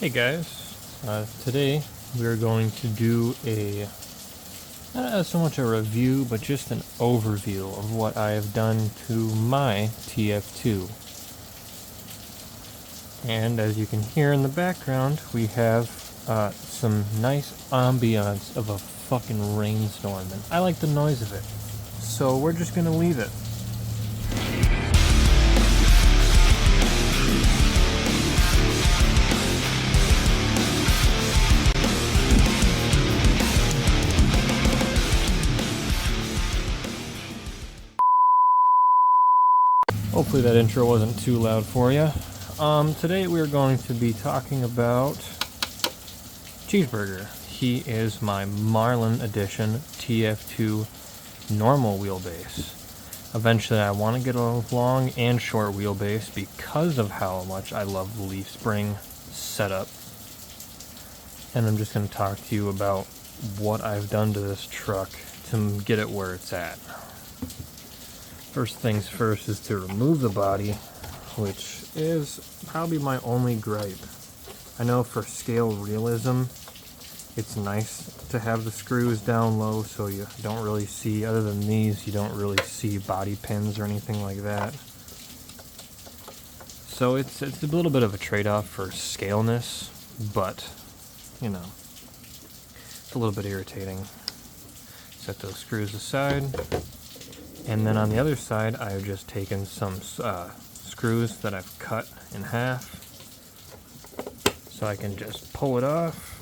Hey guys, today we're going to do not so much a review, but just an overview of what I have done to my TF2. And as you can hear in the background, we have some nice ambiance of a fucking rainstorm, and I like the noise of it. So we're just gonna leave it. Hopefully that intro wasn't too loud for you. Today we're going to be talking about Cheeseburger. He is my Marlin Edition TF2 normal wheelbase. Eventually I want to get a long and short wheelbase because of how much I love the leaf spring setup. And I'm just going to talk to you about what I've done to this truck to get it where it's at. First things first is to remove the body, which is probably my only gripe. I know for scale realism, it's nice to have the screws down low so you don't really see, other than these, you don't really see body pins or anything like that. So it's a little bit of a trade-off for scaleness, but, you know, it's a little bit irritating. Set those screws aside. And then on the other side, I've just taken some screws that I've cut in half, so I can just pull it off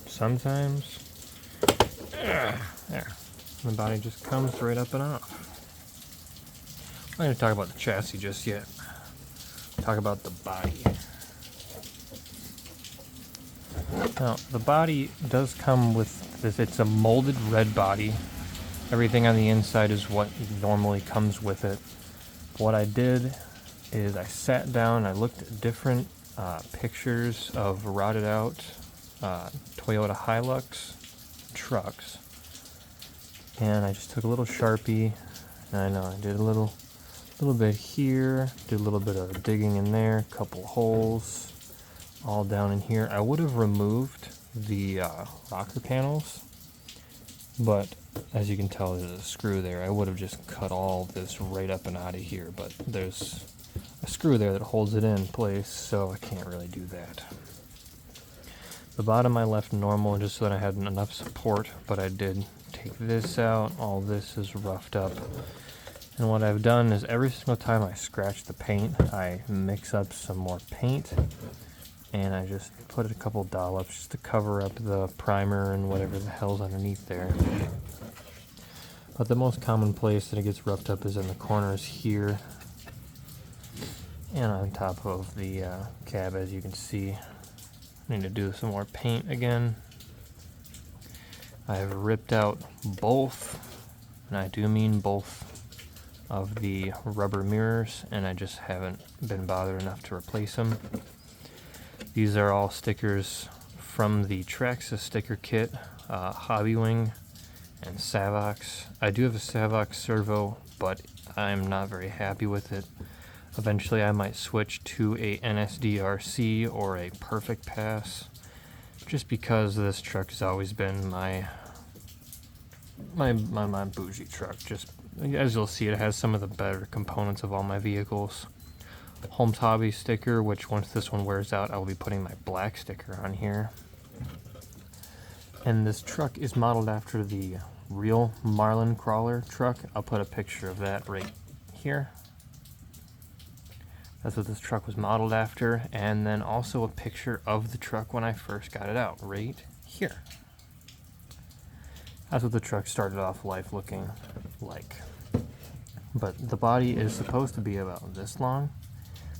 sometimes. There. The body just comes right up and off. I'm not going to talk about the chassis just yet. Talk about the body. Now, the body does come with this. It's a molded red body. Everything on the inside is what normally comes with it. What I did is I sat down, I looked at different pictures of rotted out Toyota Hilux trucks, and I just took a little Sharpie, and I know I did a little bit here, did a little bit of digging in there, a couple holes, all down in here. I would have removed the rocker panels, but as you can tell, there's a screw there. I would have just cut all this right up and out of here, but there's a screw there that holds it in place, so I can't really do that. The bottom I left normal just so that I had enough support, but I did take this out. All this is roughed up. And what I've done is every single time I scratch the paint, I mix up some more paint, and I just put a couple dollops just to cover up the primer and whatever the hell's underneath there. But the most common place that it gets roughed up is in the corners here and on top of the cab, as you can see. I need to do some more paint again. I've ripped out both, and I do mean both, of the rubber mirrors, and I just haven't been bothered enough to replace them. These are all stickers from the Traxxas sticker kit, Hobbywing, and Savox. I do have a Savox servo, but I'm not very happy with it. Eventually I might switch to a NSDRC or a Perfect Pass, just because this truck has always been my bougie truck. Just as you'll see, it has some of the better components of all my vehicles. Holmes Hobby sticker, which once this one wears out, I will be putting my black sticker on here. And this truck is modeled after the real Marlin crawler truck. I'll put a picture of that right here. That's what this truck was modeled after, and then also a picture of the truck when I first got it out, right here. That's what the truck started off life looking like. But the body is supposed to be about this long,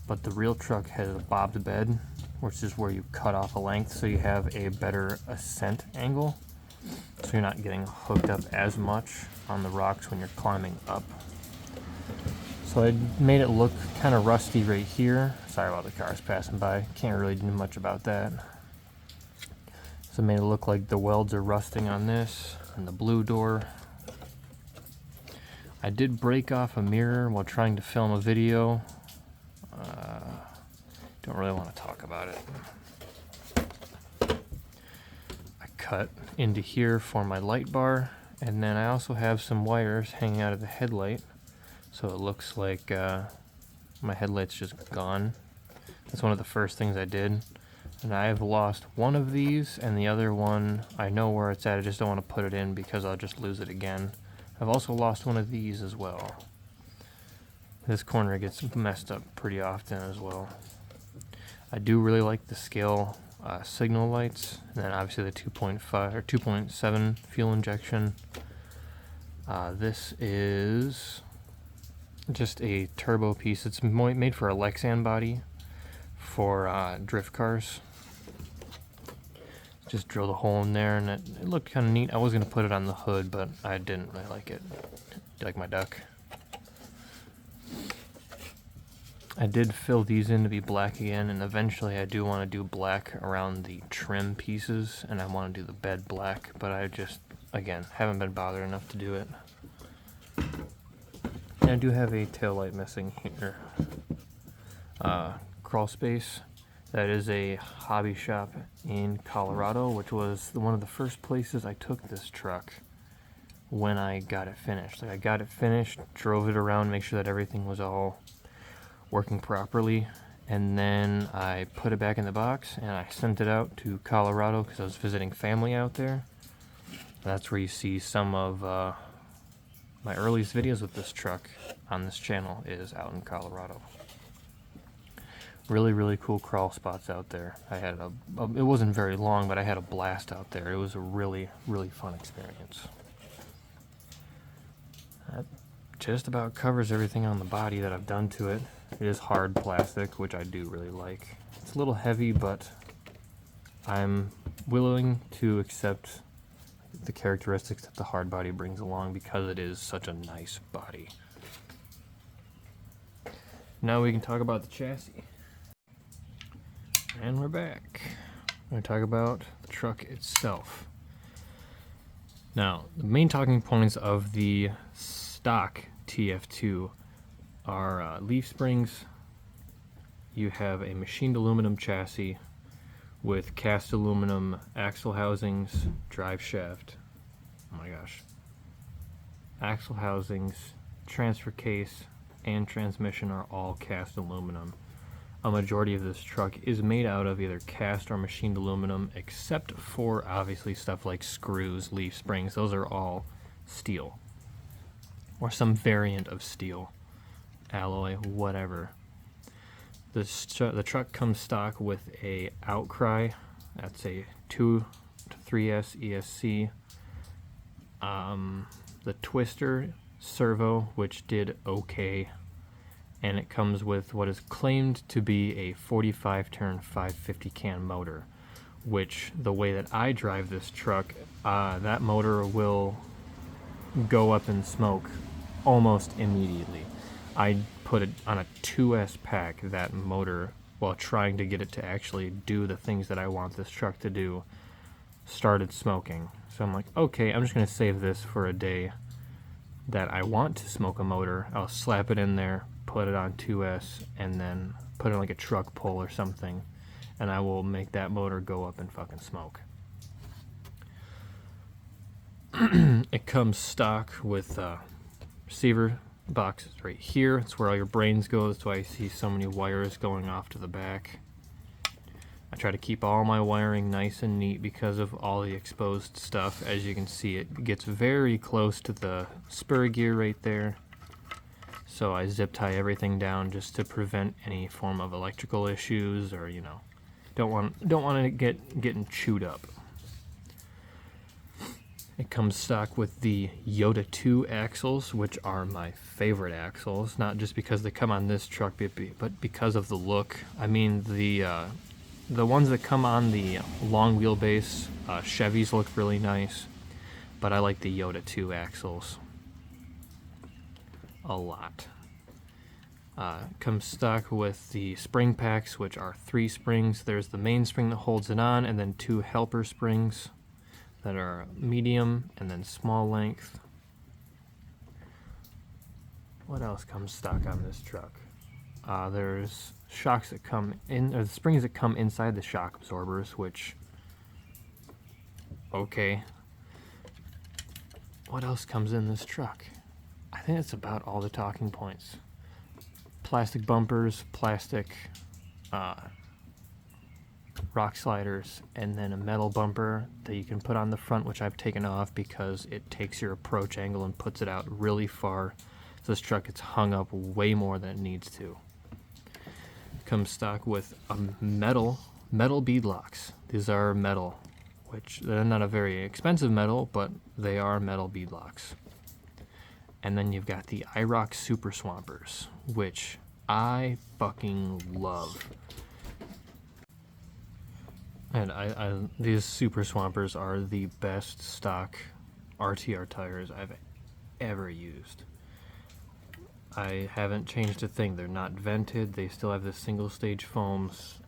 but the real truck has a bobbed bed, which is where you cut off a length so you have a better ascent angle, so you're not getting hooked up as much on the rocks when you're climbing up. So I made it look kind of rusty right here. Sorry about the cars passing by, can't really do much about that. So I made it look like the welds are rusting on this and the blue door. I did break off a mirror while trying to film a video. Don't really want to talk about it. cut into here for my light bar, and then I also have some wires hanging out of the headlight, so it looks like my headlight's just gone. That's one of the first things I did. And I've lost one of these, and the other one, I know where it's at, I just don't want to put it in because I'll just lose it again. I've also lost one of these as well. This corner gets messed up pretty often as well. I do really like the scale signal lights, and then obviously the 2.5 or 2.7 fuel injection. This is just a turbo piece. It's made for a Lexan body for drift cars. Just drilled a hole in there, and it looked kind of neat. I was going to put it on the hood, but I didn't really like it. Like my duck. I did fill these in to be black again, and eventually I do want to do black around the trim pieces, and I want to do the bed black, but I just, again, haven't been bothered enough to do it. And I do have a taillight missing here. Crawl space. That is a hobby shop in Colorado, which was one of the first places I took this truck when I got it finished. Like, I got it finished, drove it around, make sure that everything was all working properly, and then I put it back in the box and I sent it out to Colorado because I was visiting family out there. That's where you see some of my earliest videos with this truck on this channel is out in Colorado. Really, really cool crawl spots out there. I had it wasn't very long, but I had a blast out there. It was a really, really fun experience. That just about covers everything on the body that I've done to it. It is hard plastic, which I do really like. It's a little heavy, but I'm willing to accept the characteristics that the hard body brings along because it is such a nice body. Now we can talk about the chassis. And we're back. I'm going to talk about the truck itself. Now, the main talking points of the stock TF2 are leaf springs. You have a machined aluminum chassis with cast aluminum axle housings, drive shaft. Oh my gosh. Axle housings, transfer case, and transmission are all cast aluminum. A majority of this truck is made out of either cast or machined aluminum, except for obviously stuff like screws, leaf springs. Those are all steel or some variant of steel, alloy, whatever. The truck comes stock with a Outcry. That's a 2 to 3S ESC. The Twister servo, which did okay. And it comes with what is claimed to be a 45 turn 550 can motor, which the way that I drive this truck, that motor will go up in smoke almost immediately. I put it on a 2S pack, that motor, while trying to get it to actually do the things that I want this truck to do, started smoking. So I'm like, okay, I'm just going to save this for a day that I want to smoke a motor. I'll slap it in there, put it on 2S, and then put it on like a truck pull or something, and I will make that motor go up and fucking smoke. It comes stock with receiver boxes right here. It's where all your brains go. That's why I see so many wires going off to the back. I try to keep all my wiring nice and neat because of all the exposed stuff. As you can see, it gets very close to the spur gear right there. So I zip tie everything down just to prevent any form of electrical issues, or don't want it getting chewed up. It comes stock with the Yoda 2 axles, which are my favorite axles, not just because they come on this truck, but because of the look. I mean, the ones that come on the long wheelbase Chevys look really nice, but I like the Yoda 2 axles a lot. Comes stock with the spring packs, which are 3 springs. There's the main spring that holds it on, and then 2 helper springs that are medium and then small length. What else comes stock on this truck? There's shocks that come in, or the springs that come inside the shock absorbers, which okay. What else comes in this truck? I think that's about all the talking points. Plastic bumpers, plastic rock sliders, and then a metal bumper that you can put on the front, which I've taken off because it takes your approach angle and puts it out really far. So this truck gets hung up way more than it needs to. It comes stock with a metal bead locks. These are metal, which they're not a very expensive metal, but they are metal bead locks. And then you've got the IROC Super Swampers, which I fucking love. And these Super Swampers are the best stock RTR tires I've ever used. I haven't changed a thing. They're not vented. They still have the single stage foams.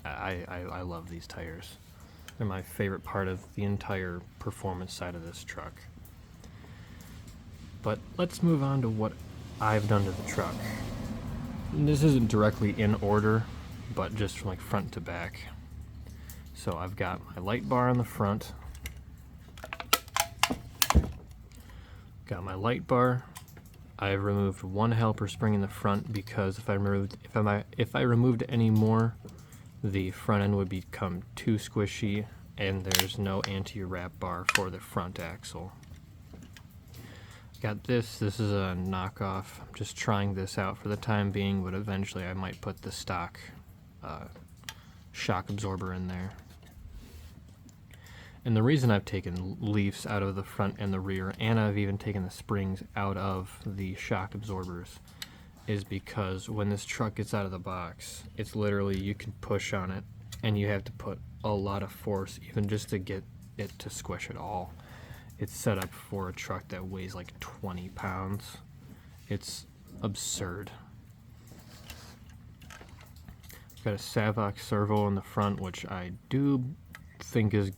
I love these tires. They're my favorite part of the entire performance side of this truck. But let's move on to what I've done to the truck. And this isn't directly in order, but just from like front to back. So I've got my light bar on the front. Got my light bar. I've removed one helper spring in the front because if I removed any more, the front end would become too squishy, and there's no anti-wrap bar for the front axle. Got this. This is a knockoff. I'm just trying this out for the time being, but eventually I might put the stock shock absorber in there. And the reason I've taken leafs out of the front and the rear, and I've even taken the springs out of the shock absorbers, is because when this truck gets out of the box, it's literally, you can push on it and you have to put a lot of force even just to get it to squish at all. It's set up for a truck that weighs like 20 pounds. It's absurd. Got a Savox servo in the front, which I do think is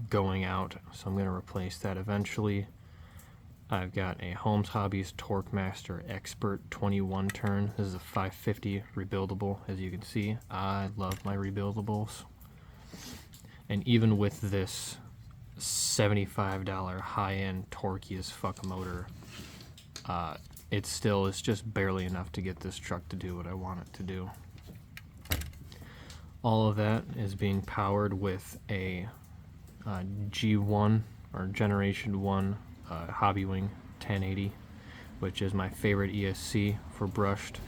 going out, so I'm going to replace that eventually. I've got a Holmes Hobbies Torque Master Expert 21 turn. This is a 550 rebuildable, as you can see. I love my rebuildables. And even with this $75 high-end torquey as fuck motor, it still is just barely enough to get this truck to do what I want it to do. All of that is being powered with a G1 or Generation 1 Hobbywing 1080, which is my favorite ESC for brushed.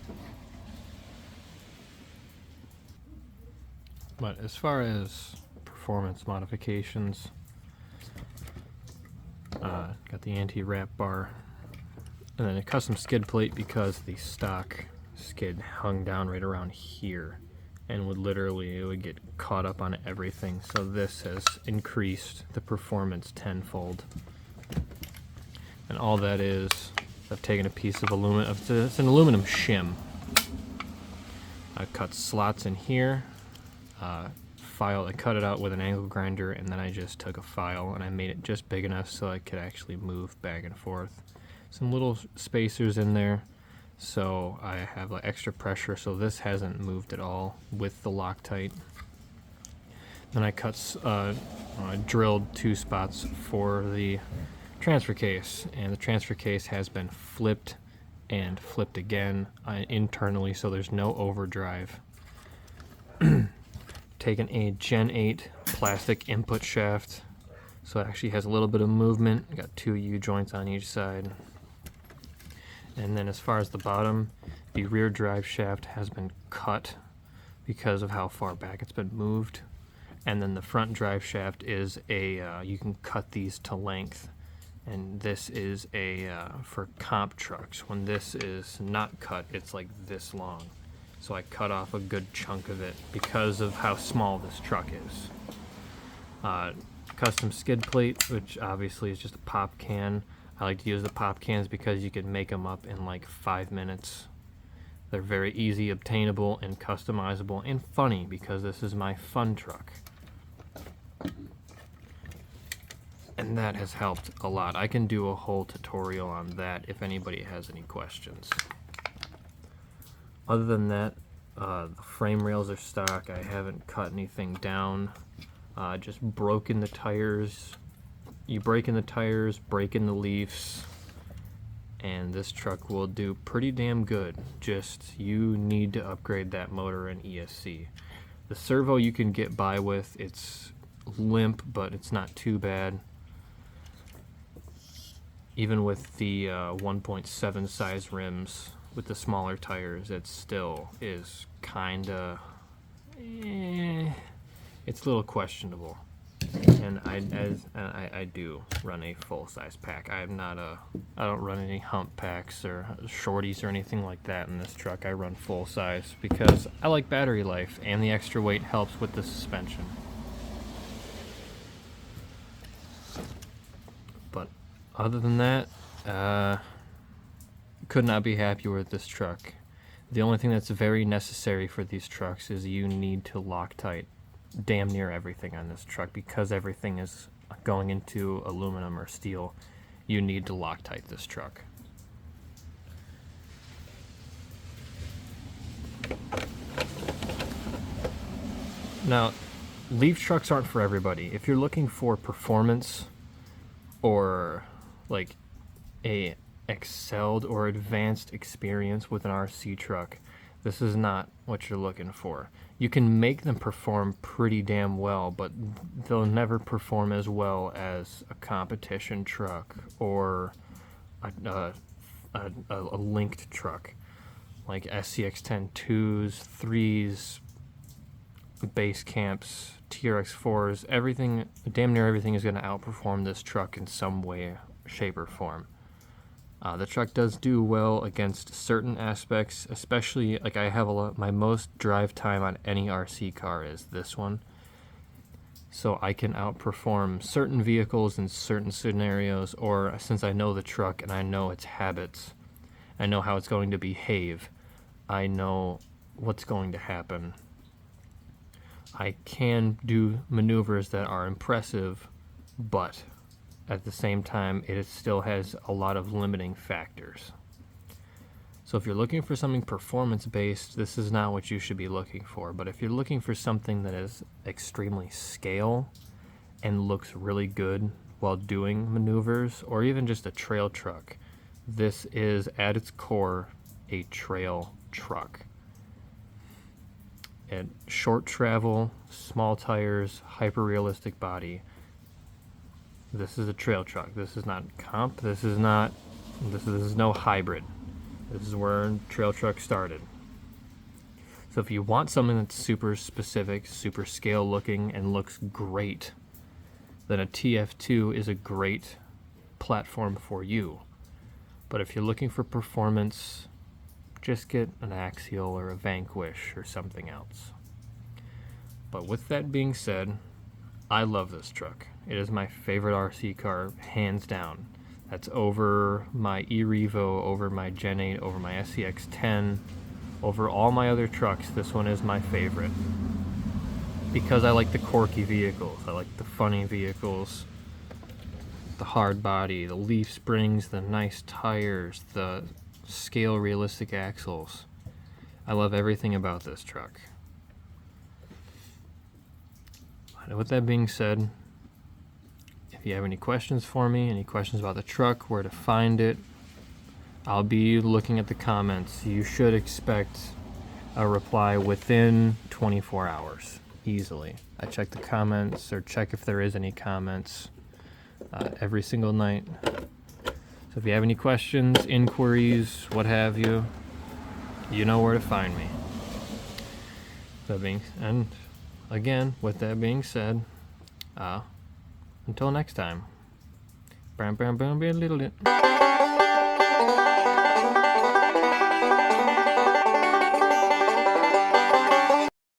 But as far as performance modifications, got the anti-wrap bar, and then a custom skid plate because the stock skid hung down right around here and would literally, it would get caught up on everything. So this has increased the performance tenfold. And all that is, I've taken a piece of aluminum, it's an aluminum shim. I cut slots in here, I cut it out with an angle grinder, and then I just took a file and I made it just big enough so I could actually move back and forth. Some little spacers in there, so I have like extra pressure, so this hasn't moved at all with the Loctite. Then I drilled 2 spots for the transfer case, and the transfer case has been flipped and flipped again internally, so there's no overdrive. Taken a Gen 8 plastic input shaft, so it actually has a little bit of movement. Got 2 U-joints on each side. And then as far as the bottom, the rear drive shaft has been cut because of how far back it's been moved. And then the front drive shaft is you can cut these to length. And this is for comp trucks. When this is not cut, it's like this long. So I cut off a good chunk of it because of how small this truck is. Custom skid plate, which obviously is just a pop can. I like to use the pop cans because you can make them up in like 5 minutes. They're very easy, obtainable, and customizable, and funny because this is my fun truck. And that has helped a lot. I can do a whole tutorial on that if anybody has any questions. Other than that, the frame rails are stock. I haven't cut anything down. just broken the tires. You break in the tires, break in the leaves, and this truck will do pretty damn good. Just, you need to upgrade that motor and ESC. The servo you can get by with. It's limp, but it's not too bad. Even with the 1.7 size rims with the smaller tires, it still is kinda, it's a little questionable. And I do run a full size pack. I don't run any hump packs or shorties or anything like that in this truck. I run full size because I like battery life, and the extra weight helps with the suspension. But other than that, could not be happier with this truck. The only thing that's very necessary for these trucks is you need to Loctite damn near everything on this truck, because everything is going into aluminum or steel. You need to Loctite this truck. Now, leaf trucks aren't for everybody. If you're looking for performance or like a excelled or advanced experience with an RC truck, this is not what you're looking for. You can make them perform pretty damn well, but they'll never perform as well as a competition truck or a linked truck, like SCX-10 2s, 3s, base camps, TRX-4s. Everything, damn near everything, is going to outperform this truck in some way, shape, or form. The truck does do well against certain aspects, especially like I have my most drive time on any RC car is this one. So I can outperform certain vehicles in certain scenarios, or since I know the truck and I know its habits, I know how it's going to behave, I know what's going to happen. I can do maneuvers that are impressive, but at the same time, it still has a lot of limiting factors. So if you're looking for something performance-based, this is not what you should be looking for. But if you're looking for something that is extremely scale and looks really good while doing maneuvers, or even just a trail truck, this is at its core a trail truck. And short travel, small tires, hyper-realistic body. This is a trail truck. This is not comp. This is no hybrid. This is where trail truck started. So if you want something that's super specific, super scale looking, and looks great, then a TF2 is a great platform for you. But if you're looking for performance, just get an Axial or a Vanquish or something else. But with that being said, I love this truck. It is my favorite RC car, hands down. That's over my E-Revo, over my Gen 8, over my SCX-10, over all my other trucks. This one is my favorite. Because I like the quirky vehicles. I like the funny vehicles. The hard body, the leaf springs, the nice tires, the scale realistic axles. I love everything about this truck. And with that being said, if you have any questions for me, any questions about the truck, where to find it, I'll be looking at the comments. You should expect a reply within 24 hours, easily. I check the comments, or check if there is any comments, every single night. So if you have any questions, inquiries, what have you, you know where to find me. And again, with that being said, until next time. Bam, bam, bam, be a little bit.